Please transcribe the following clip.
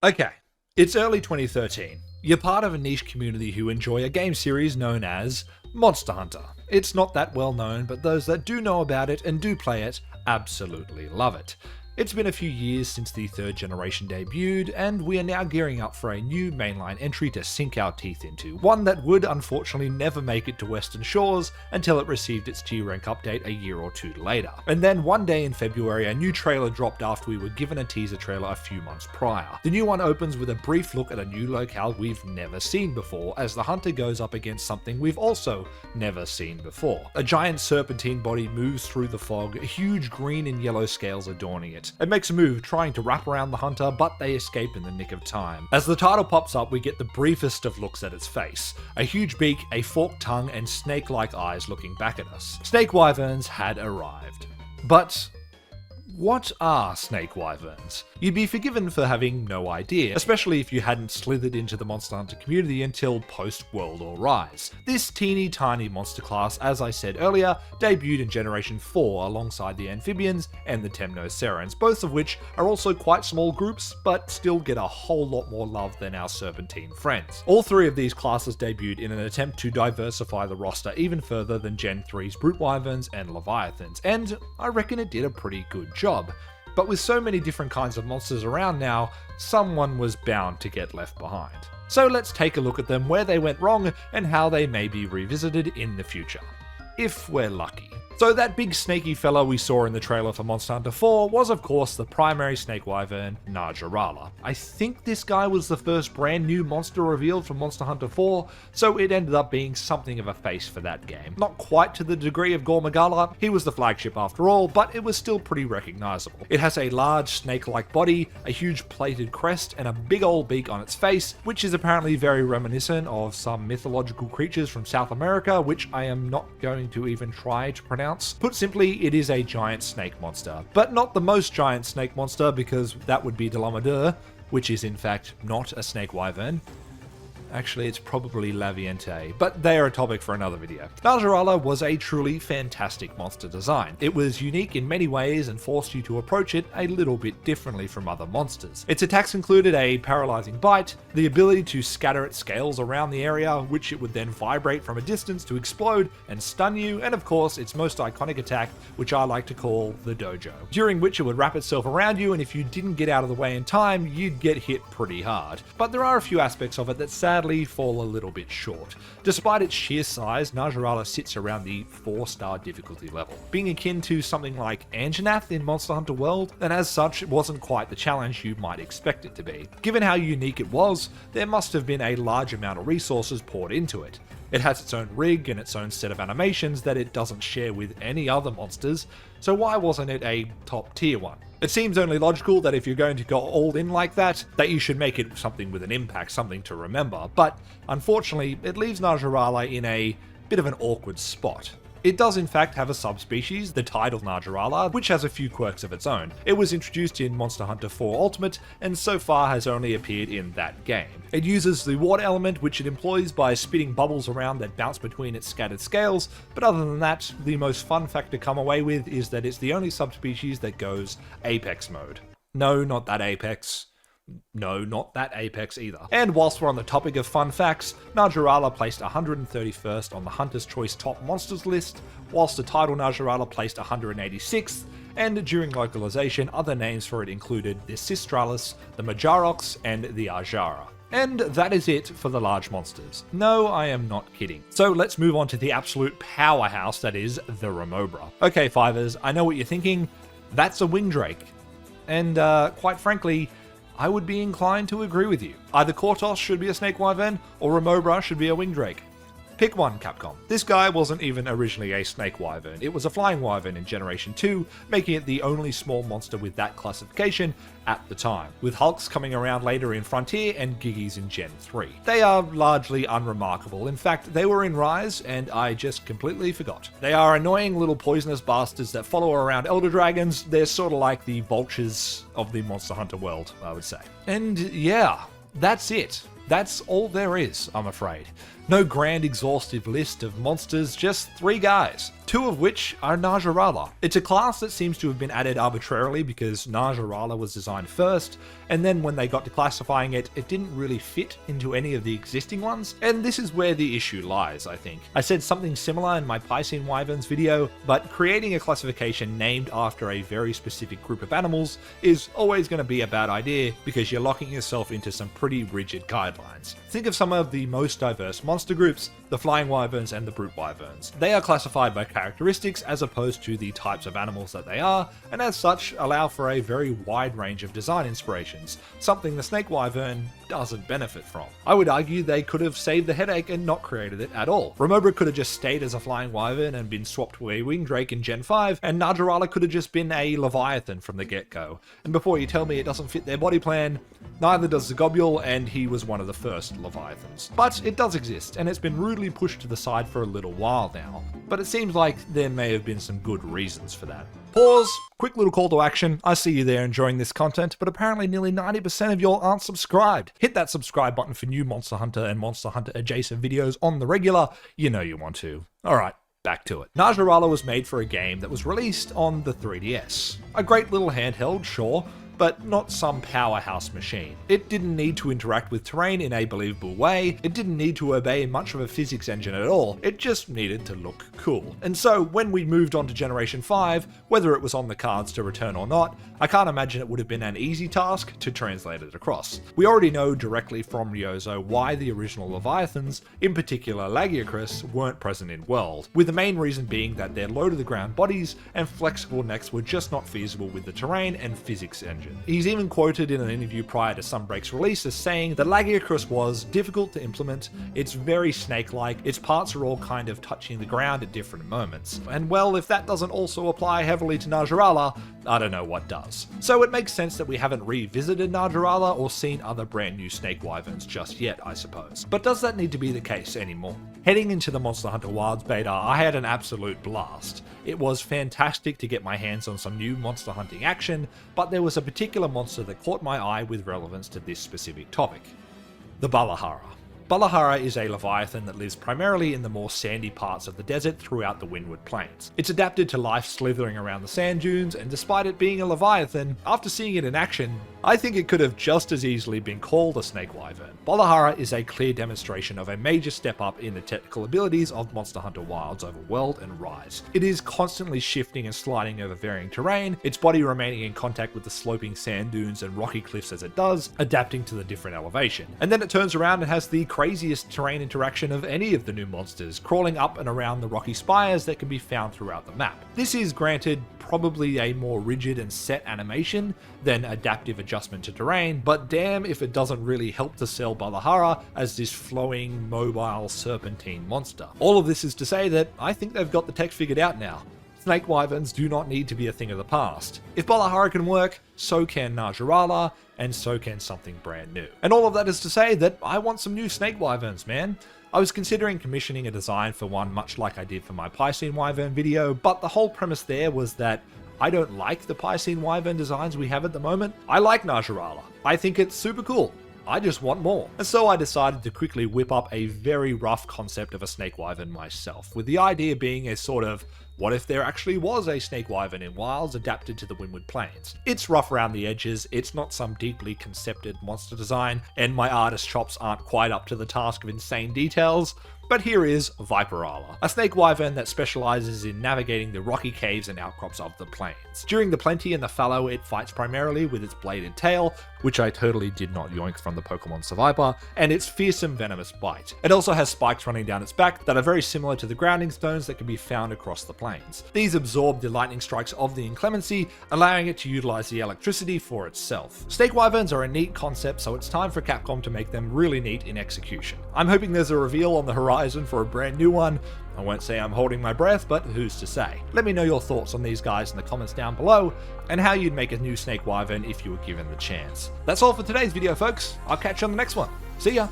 Okay, it's early 2013. You're part of a niche community who enjoy a game series known as Monster Hunter. It's not that well known, but those that do know about it and do play it absolutely love it. It's been a few years since the third generation debuted, and we are now gearing up for a new mainline entry to sink our teeth into, one that would unfortunately never make it to Western Shores until it received its G-Rank update a year or two later. And then one day in February, a new trailer dropped after we were given a teaser trailer a few months prior. The new one opens with a brief look at a new locale we've never seen before, as the hunter goes up against something we've also never seen before. A giant serpentine body moves through the fog, huge green and yellow scales adorning it. It makes a move trying to wrap around the hunter, but they escape in the nick of time. As the title pops up, we get the briefest of looks at its face. A huge beak, a forked tongue, and snake-like eyes looking back at us. Snake Wyverns had arrived. But what are Snake Wyverns? You'd be forgiven for having no idea, especially if you hadn't slithered into the Monster Hunter community until post-World War Rise. This teeny tiny monster class, as I said earlier, debuted in Generation 4 alongside the Amphibians and the Temnocerans, both of which are also quite small groups, but still get a whole lot more love than our Serpentine friends. All three of these classes debuted in an attempt to diversify the roster even further than Gen 3's Brute Wyverns and Leviathans, and I reckon it did a pretty good job. But with so many different kinds of monsters around now, someone was bound to get left behind. So let's take a look at them, where they went wrong, and how they may be revisited in the future. If we're lucky. So that big snaky fella we saw in the trailer for Monster Hunter 4 was of course the primary Snake Wyvern, Najarala. I think this guy was the first brand new monster revealed for Monster Hunter 4, so it ended up being something of a face for that game. Not quite to the degree of Gormagala, he was the flagship after all, but it was still pretty recognizable. It has a large snake-like body, a huge plated crest, and a big old beak on its face, which is apparently very reminiscent of some mythological creatures from South America, which I am not going to even try to pronounce. Put simply, it is a giant snake monster. But not the most giant snake monster, because that would be Delamadeur, which is in fact not a snake wyvern. Actually, it's probably Laviente, but they are a topic for another video. Najarala was a truly fantastic monster design. It was unique in many ways and forced you to approach it a little bit differently from other monsters. Its attacks included a paralyzing bite, the ability to scatter its scales around the area, which it would then vibrate from a distance to explode and stun you, and of course its most iconic attack, which I like to call the dojo, during which it would wrap itself around you, and if you didn't get out of the way in time, you'd get hit pretty hard. But there are a few aspects of it that sadly fall a little bit short. Despite its sheer size, Najarala sits around the 4-star difficulty level, being akin to something like Anjanath in Monster Hunter World, and as such it wasn't quite the challenge you might expect it to be. Given how unique it was, there must have been a large amount of resources poured into it. It has its own rig and its own set of animations that it doesn't share with any other monsters, so why wasn't it a top tier one? It seems only logical that if you're going to go all in like that you should make it something with an impact, something to remember, but unfortunately it leaves Najarala in a bit of an awkward spot. It does in fact have a subspecies, the Tidal Najarala, which has a few quirks of its own. It was introduced in Monster Hunter 4 Ultimate, and so far has only appeared in that game. It uses the water element, which it employs by spitting bubbles around that bounce between its scattered scales, but other than that, the most fun fact to come away with is that it's the only subspecies that goes Apex mode. No, not that Apex. No, not that Apex either. And whilst we're on the topic of fun facts, Najarala placed 131st on the Hunter's Choice Top Monsters list, whilst the Tidal Najarala placed 186th, and during localization, other names for it included the Sistralis, the Majarox, and the Ajara. And that is it for the large monsters. No, I am not kidding. So let's move on to the absolute powerhouse that is the Remobra. Okay, Fivers, I know what you're thinking. That's a wingdrake. And quite frankly, I would be inclined to agree with you. Either Kortos should be a Snake Wyvern, or Remobra should be a Wingdrake. Pick one, Capcom. This guy wasn't even originally a Snake Wyvern, it was a Flying Wyvern in Generation 2, making it the only small monster with that classification at the time, with Hulks coming around later in Frontier and Giggies in Gen 3. They are largely unremarkable, in fact they were in Rise and I just completely forgot. They are annoying little poisonous bastards that follow around Elder Dragons. They're sort of like the vultures of the Monster Hunter world, I would say. And yeah, that's it. That's all there is, I'm afraid. No grand exhaustive list of monsters, just 3 guys. two of which are Najarala. It's a class that seems to have been added arbitrarily because Najarala was designed first, and then when they got to classifying it, it didn't really fit into any of the existing ones, and this is where the issue lies, I think. I said something similar in my Piscine Wyverns video, but creating a classification named after a very specific group of animals is always going to be a bad idea because you're locking yourself into some pretty rigid guidelines. Think of some of the most diverse monster groups, the Flying Wyverns and the Brute Wyverns. They are classified by characteristics as opposed to the types of animals that they are, and as such allow for a very wide range of design inspirations, something the Snake Wyvern doesn't benefit from. I would argue they could have saved the headache and not created it at all. Remobra could have just stayed as a Flying Wyvern and been swapped to a Winged Drake in Gen 5, and Najarala could have just been a Leviathan from the get-go. And before you tell me it doesn't fit their body plan, neither does Zagobule, and he was one of the first Leviathans. But it does exist, and it's been rudely pushed to the side for a little while now. But it seems like there may have been some good reasons for that. Pause, quick little call to action. I see you there enjoying this content, but apparently nearly 90% of y'all aren't subscribed. Hit that subscribe button for new Monster Hunter and Monster Hunter adjacent videos on the regular. You know you want to. Alright, back to it. Najarala was made for a game that was released on the 3DS. A great little handheld, sure, but not some powerhouse machine. It didn't need to interact with terrain in a believable way, it didn't need to obey much of a physics engine at all, it just needed to look cool. And so when we moved on to Generation 5, whether it was on the cards to return or not, I can't imagine it would have been an easy task to translate it across. We already know directly from Ryozo why the original Leviathans, in particular Lagiacrus, weren't present in World, with the main reason being that their low-to-the-ground bodies and flexible necks were just not feasible with the terrain and physics engine. He's even quoted in an interview prior to Sunbreak's release as saying that Lagiacrus was difficult to implement, it's very snake-like, its parts are all kind of touching the ground at different moments. And well, if that doesn't also apply heavily to Najarala, I don't know what does. So it makes sense that we haven't revisited Najarala or seen other brand new Snake Wyverns just yet, I suppose. But does that need to be the case anymore? Heading into the Monster Hunter Wilds beta, I had an absolute blast. It was fantastic to get my hands on some new monster hunting action, but there was a particular monster that caught my eye with relevance to this specific topic. The Balahara. Balahara is a Leviathan that lives primarily in the more sandy parts of the desert throughout the Windward Plains. It's adapted to life slithering around the sand dunes, and despite it being a Leviathan, after seeing it in action, I think it could have just as easily been called a Snake Wyvern. Balahara is a clear demonstration of a major step up in the technical abilities of Monster Hunter Wilds over World and Rise. It is constantly shifting and sliding over varying terrain, its body remaining in contact with the sloping sand dunes and rocky cliffs as it does, adapting to the different elevation. And then it turns around and has the craziest terrain interaction of any of the new monsters, crawling up and around the rocky spires that can be found throughout the map. This is, granted, probably a more rigid and set animation than adaptive adjustment to terrain, but damn if it doesn't really help to sell Balahara as this flowing, mobile, serpentine monster. All of this is to say that I think they've got the tech figured out now. Snake Wyverns do not need to be a thing of the past. If Balahara can work, so can Najarala, and so can something brand new. And all of that is to say that I want some new Snake Wyverns, man. I was considering commissioning a design for one much like I did for my Piscine Wyvern video, but the whole premise there was that I don't like the Piscine Wyvern designs we have at the moment. I like Najarala. I think it's super cool. I just want more. And so I decided to quickly whip up a very rough concept of a Snake Wyvern myself, with the idea being a sort of, what if there actually was a Snake Wyvern in Wilds adapted to the Windward Plains? It's rough around the edges, it's not some deeply concepted monster design, and my artist chops aren't quite up to the task of insane details, but here is Viperala, a Snake Wyvern that specializes in navigating the rocky caves and outcrops of the plains. During the plenty and the fallow, it fights primarily with its bladed tail, which I totally did not yoink from the Pokemon Survivor, and its fearsome venomous bite. It also has spikes running down its back that are very similar to the grounding stones that can be found across the plains. These absorb the lightning strikes of the inclemency, allowing it to utilize the electricity for itself. Snake Wyverns are a neat concept, so it's time for Capcom to make them really neat in execution. I'm hoping there's a reveal on the horizon for a brand new one. I won't say I'm holding my breath, but who's to say? Let me know your thoughts on these guys in the comments down below, and how you'd make a new Snake Wyvern if you were given the chance. That's all for today's video, folks. I'll catch you on the next one. See ya!